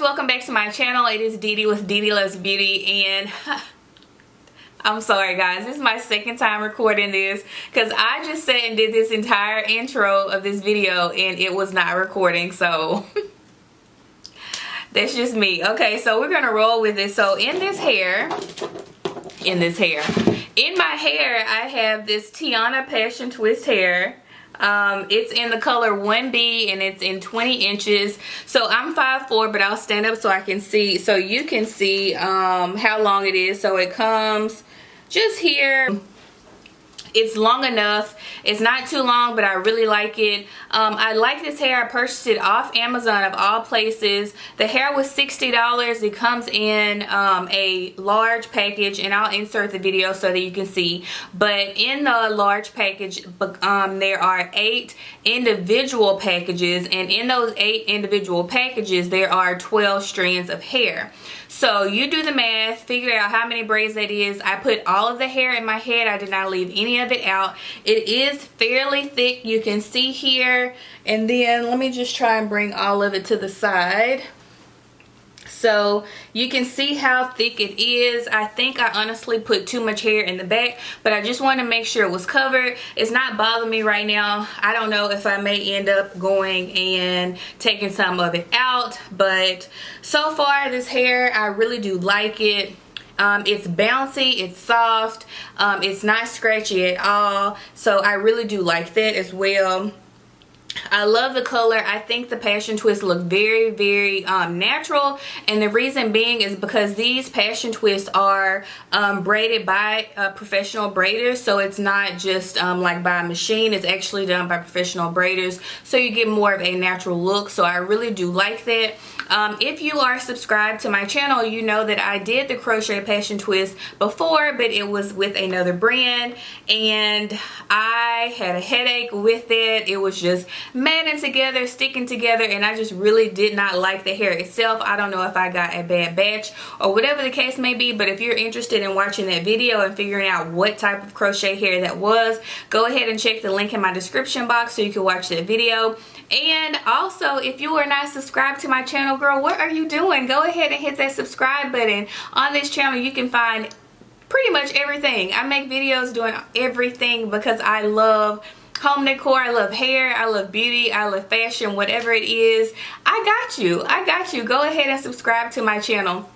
welcome back to my channel. It is Dee Dee with Dee Dee Loves Beauty, and I'm sorry guys, this is my second time recording this because I just sat and did this entire intro of this video and it was not recording, so that's just me. Okay, so we're gonna roll with it. So in my hair I have this Tiana Passion Twist hair. It's in the color 1B and it's in 20 inches. So I'm 5'4", but I'll stand up so I can see, so you can see how long it is. So it comes just here. It's long enough. It's not too long, but I really like it. I like this hair. I purchased it off Amazon of all places. The hair was $60. It comes in a large package, and I'll insert the video so that you can see. But in the large package, there are 8 individual packages, and in those 8 individual packages, there are 12 strands of hair. So you do the math, figure out how many braids that is. I put all of the hair in my head. I did not leave any of it out. It is fairly thick. You can see here. And then let me just try and bring all of it to the side. So you can see how thick it is. I think I honestly put too much hair in the back, but I just want to make sure it was covered. It's not bothering me right now. I don't know if I may end up going and taking some of it out, but so far this hair, I really do like it. It's bouncy, it's soft, it's not scratchy at all, so I really do like that as well. I love the color. I think the Passion Twists look very, very natural, and the reason being is because these Passion Twists are braided by professional braiders, so it's not just like by a machine. It's actually done by professional braiders, so you get more of a natural look. So I really do like that. If you are subscribed to my channel, you know that I did the Crochet Passion Twist before, but it was with another brand, and I had a headache with it. It was just matting together, sticking together, and I just really did not like the hair itself. I don't know if I got a bad batch or whatever the case may be, but if you're interested in watching that video and figuring out what type of crochet hair that was, go ahead and check the link in my description box so you can watch that video. And also, if you are not subscribed to my channel, girl, what are you doing? Go ahead and hit that subscribe button. On this channel you can find pretty much everything. I make videos doing everything because I love home decor, I love hair, I love beauty, I love fashion, whatever it is. I got you. Go ahead and subscribe to my channel.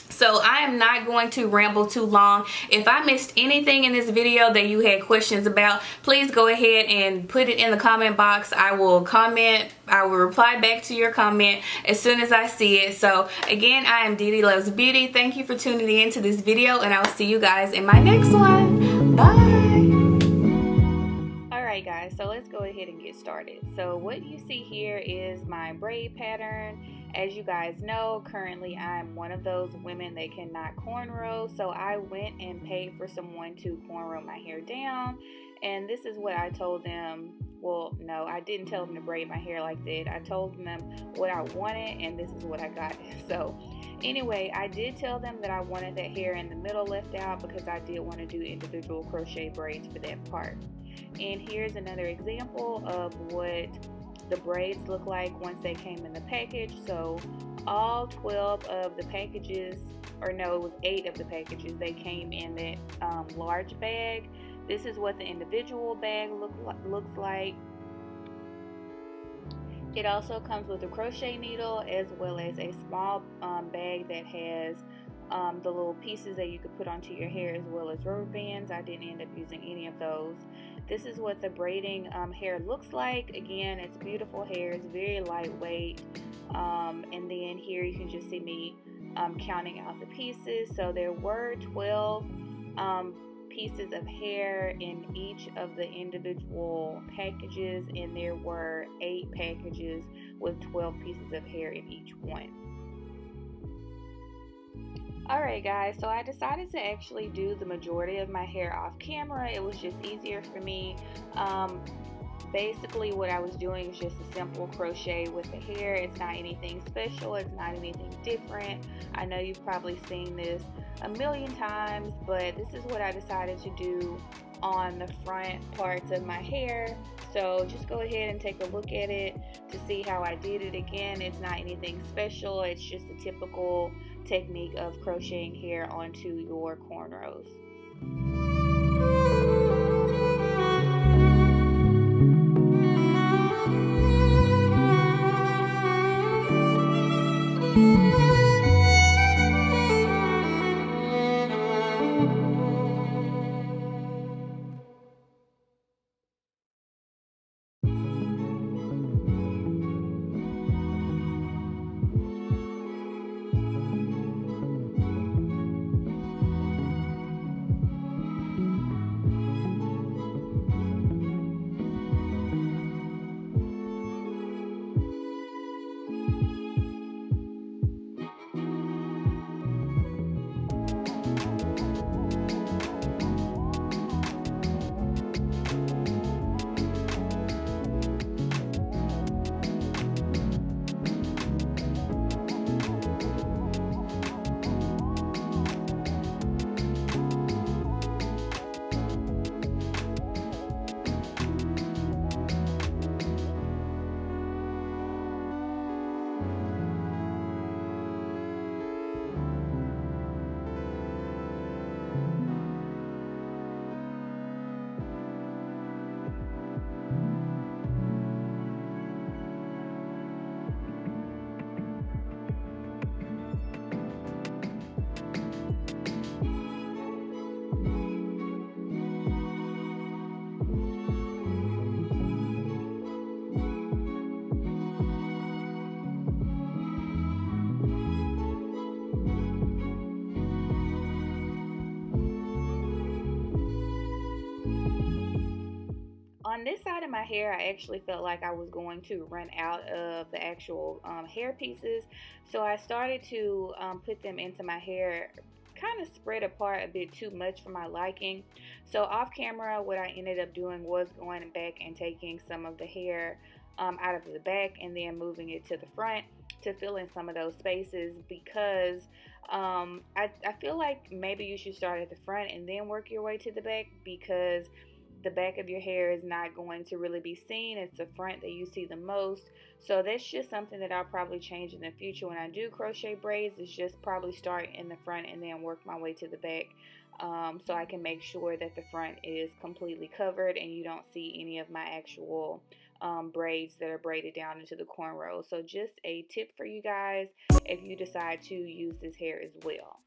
So I am not going to ramble too long. If I missed anything in this video that you had questions about, please go ahead and put it in the comment box. I will comment. I will reply back to your comment as soon as I see it. So again, I am Dee Dee Loves Beauty. Thank you for tuning in to this video, and I will see you guys in my next one. Bye. Alright guys, so let's go ahead and get started. So what you see here is my braid pattern. As you guys know, currently I'm one of those women that cannot cornrow, so I went and paid for someone to cornrow my hair down, and this is what I told them. Well, no, I didn't tell them to braid my hair like that. I told them what I wanted, and this is what I got. So anyway, I did tell them that I wanted that hair in the middle left out because I did want to do individual crochet braids for that part. And here's another example of what the braids look like once they came in the package. So all 12 of the packages, or no, it was 8 of the packages, they came in that large bag. This is what the individual bag looks like. It also comes with a crochet needle as well as a small bag that has the little pieces that you could put onto your hair, as well as rubber bands. I didn't end up using any of those. This is what the braiding hair looks like. Again, it's beautiful hair. It's very lightweight. And then here you can just see me counting out the pieces. So there were 12 pieces of hair in each of the individual packages, and there were 8 packages with 12 pieces of hair in each one. Alright guys, so I decided to actually do the majority of my hair off camera. It was just easier for me. Basically what I was doing is just a simple crochet with the hair. It's not anything special, it's not anything different. I know you've probably seen this a million times, but this is what I decided to do on the front parts of my hair. So just go ahead and take a look at it to see how I did it. Again, it's not anything special, it's just a typical technique of crocheting hair onto your cornrows. On this side of my hair, I actually felt like I was going to run out of the actual hair pieces, so I started to put them into my hair kind of spread apart a bit too much for my liking. So off camera, what I ended up doing was going back and taking some of the hair out of the back and then moving it to the front to fill in some of those spaces, because I feel like maybe you should start at the front and then work your way to the back, because the back of your hair is not going to really be seen. It's the front that you see the most. So that's just something that I'll probably change in the future when I do crochet braids, is just probably start in the front and then work my way to the back, so I can make sure that the front is completely covered and you don't see any of my actual braids that are braided down into the cornrows. So just a tip for you guys if you decide to use this hair as well.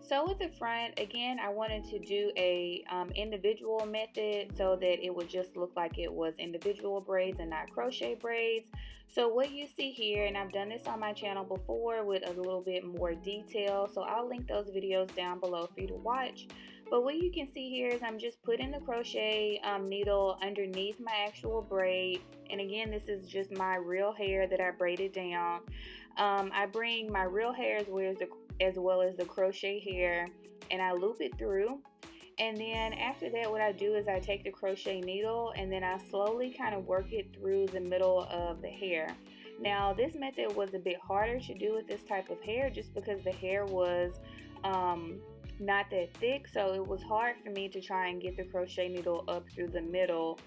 So with the front, again, I wanted to do a individual method so that it would just look like it was individual braids and not crochet braids. So what you see here, and I've done this on my channel before with a little bit more detail, so I'll link those videos down below for you to watch. But what you can see here is I'm just putting the crochet needle underneath my actual braid. And again, this is just my real hair that I braided down. I bring my real hair as well as the crochet hair, and I loop it through. And then after that, what I do is I take the crochet needle and then I slowly kind of work it through the middle of the hair. Now this method was a bit harder to do with this type of hair just because the hair was not that thick, so it was hard for me to try and get the crochet needle up through the middle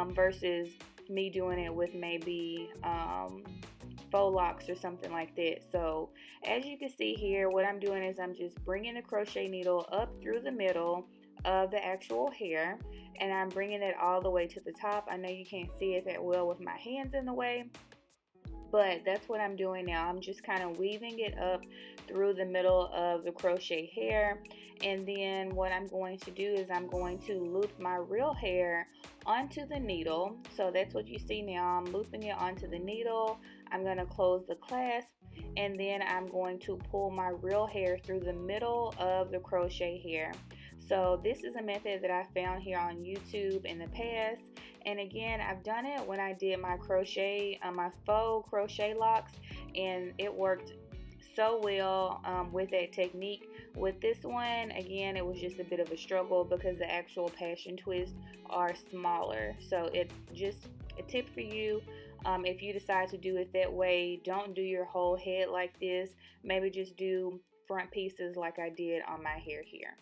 versus me doing it with maybe faux locks or something like that. So as you can see here, what I'm doing is I'm just bringing the crochet needle up through the middle of the actual hair, and I'm bringing it all the way to the top. I know you can't see it that well with my hands in the way, but that's what I'm doing now. I'm just kind of weaving it up through the middle of the crochet hair, and then what I'm going to do is I'm going to loop my real hair onto the needle. So that's what you see now. I'm looping it onto the needle. I'm going to close the clasp, and then I'm going to pull my real hair through the middle of the crochet hair. So this is a method that I found here on YouTube in the past, and again, I've done it when I did my crochet, my faux crochet locks, and it worked so well with that technique. With this one, again, it was just a bit of a struggle because the actual passion twists are smaller. So it's just a tip for you. If you decide to do it that way, don't do your whole head like this. Maybe just do front pieces like I did on my hair here.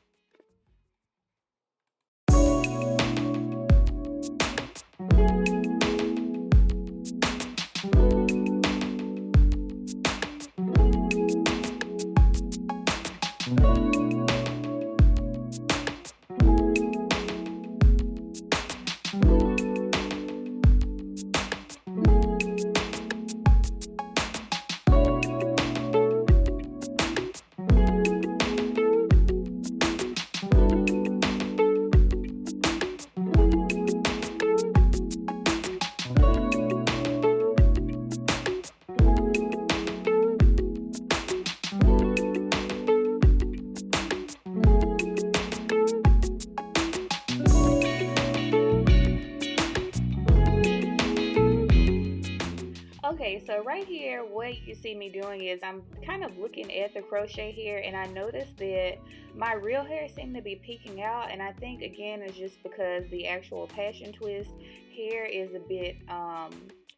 Okay, so right here, what you see me doing is I'm kind of looking at the crochet here, and I noticed that my real hair seemed to be peeking out, and I think again it's just because the actual passion twist hair is a bit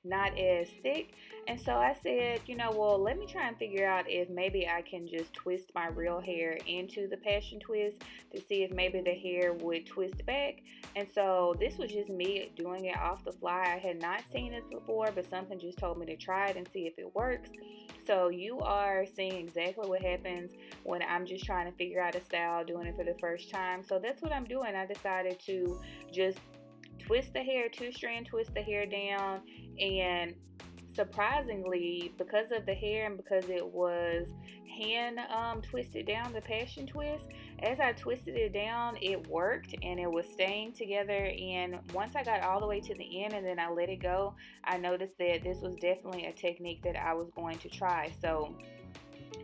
not as thick. And so I said, you know, well, let me try and figure out if maybe I can just twist my real hair into the passion twist to see if maybe the hair would twist back. And so this was just me doing it off the fly. I had not seen this before, but something just told me to try it and see if it works. So you are seeing exactly what happens when I'm just trying to figure out a style, doing it for the first time. So that's what I'm doing. I decided to just twist the hair, two-strand twist the hair down, and surprisingly, because of the hair and because it was hand twisted down, the passion twist, as I twisted it down, it worked and it was staying together. And once I got all the way to the end and then I let it go, I noticed that this was definitely a technique that I was going to try. So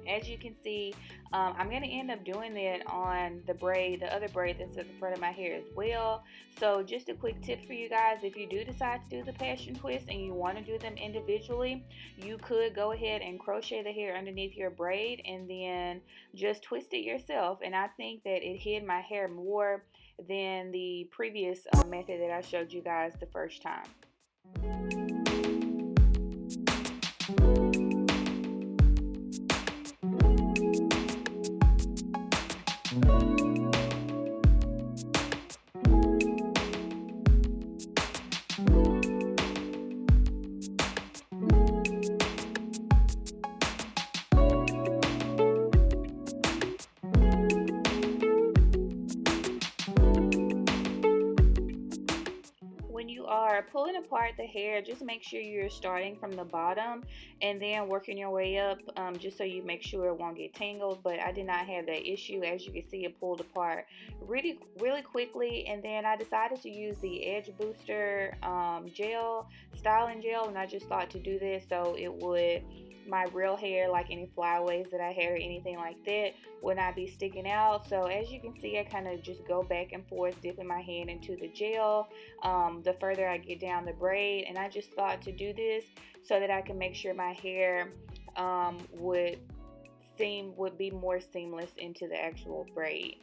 as you can see, I'm going to end up doing that on the braid, the other braid that's at the front of my hair as well. So just a quick tip for you guys, if you do decide to do the passion twist and you want to do them individually, you could go ahead and crochet the hair underneath your braid and then just twist it yourself. And I think that it hid my hair more than the previous method that I showed you guys the first time. Pulling apart the hair, just make sure you're starting from the bottom and then working your way up, just so you make sure it won't get tangled. But I did not have that issue. As you can see, it pulled apart really quickly. And then I decided to use the edge booster gel, styling gel, and I just thought to do this so it would, my real hair, like any flyaways that I had or anything like that, would not be sticking out. So as you can see, I kind of just go back and forth, dipping my hand into the gel the further I get down the braid. And I just thought to do this so that I can make sure my hair would be more seamless into the actual braid.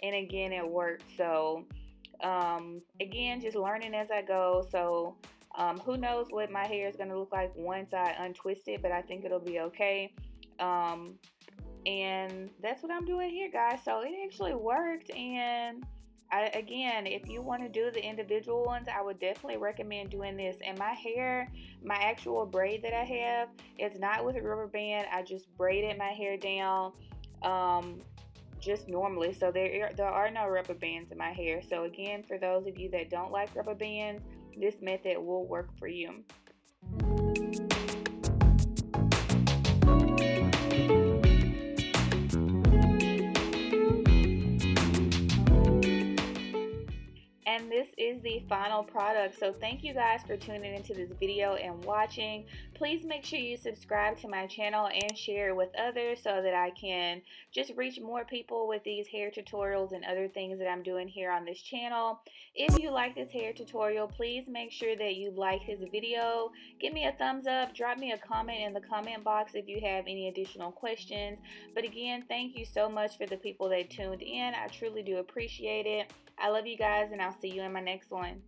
And again, it worked. So again, just learning as I go. So who knows what my hair is going to look like once I untwist it, but I think it'll be okay. And that's what I'm doing here, guys. So it actually worked. And again, if you want to do the individual ones, I would definitely recommend doing this. And my hair, my actual braid that I have, it's not with a rubber band. I just braided my hair down just normally. So there are no rubber bands in my hair. So again, for those of you that don't like rubber bands, this method will work for you. and this is the final product. So thank you guys for tuning into this video and watching. Please make sure you subscribe to my channel and share it with others so that I can just reach more people with these hair tutorials and other things that I'm doing here on this channel. If you like this hair tutorial, please make sure that you like this video. Give me a thumbs up, drop me a comment in the comment box if you have any additional questions. But again, thank you so much for the people that tuned in. I truly do appreciate it. I love you guys, and I'll see you in my next one.